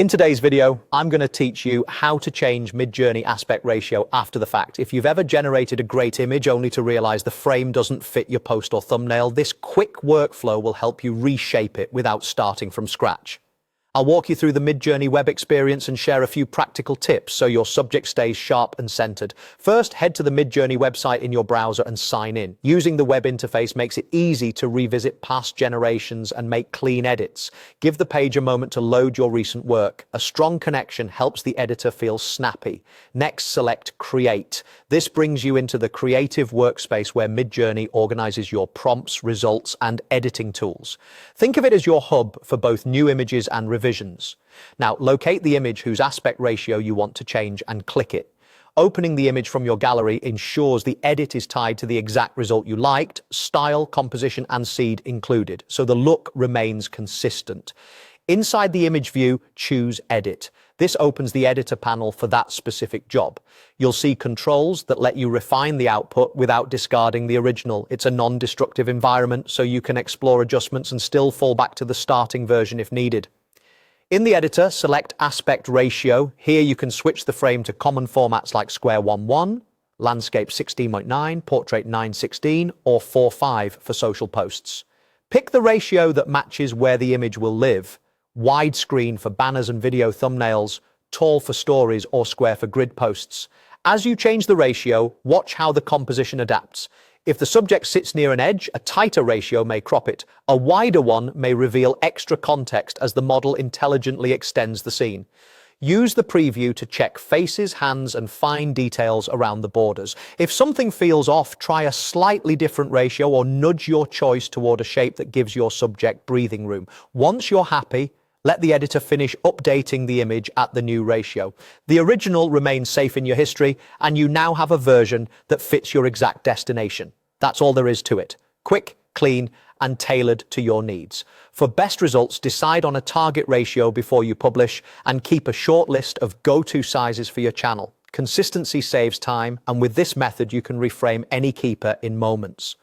In today's video, I'm going to teach you how to change Midjourney aspect ratio after the fact. If you've ever generated a great image only to realize the frame doesn't fit your post or thumbnail, this quick workflow will help you reshape it without starting from scratch. I'll walk you through the Midjourney web experience and share a few practical tips so your subject stays sharp and centered. First, head to the Midjourney website in your browser and sign in. Using the web interface makes it easy to revisit past generations and make clean edits. Give the page a moment to load your recent work. A strong connection helps the editor feel snappy. Next, select Create. This brings you into the creative workspace where Midjourney organizes your prompts, results, and editing tools. Think of it as your hub for both new images and revisions. Now, locate the image whose aspect ratio you want to change and click it. Opening the image from your gallery ensures the edit is tied to the exact result you liked, style, composition, and seed included, so the look remains consistent. Inside the image view, choose Edit. This opens the editor panel for that specific job. You'll see controls that let you refine the output without discarding the original. It's a non-destructive environment, so you can explore adjustments and still fall back to the starting version if needed. In the editor, select Aspect Ratio. Here you can switch the frame to common formats like Square 1:1, Landscape 16:9, Portrait 9:16, or 4:5 for social posts. Pick the ratio that matches where the image will live. Widescreen for banners and video thumbnails, tall for stories, or square for grid posts. As you change the ratio, watch how the composition adapts. If the subject sits near an edge, a tighter ratio may crop it. A wider one may reveal extra context as the model intelligently extends the scene. Use the preview to check faces, hands, and fine details around the borders. If something feels off, try a slightly different ratio or nudge your choice toward a shape that gives your subject breathing room. Once you're happy, let the editor finish updating the image at the new ratio. The original remains safe in your history, and you now have a version that fits your exact destination. That's all there is to it. Quick, clean, and tailored to your needs. For best results, decide on a target ratio before you publish and keep a short list of go-to sizes for your channel. Consistency saves time, and with this method, you can reframe any keeper in moments.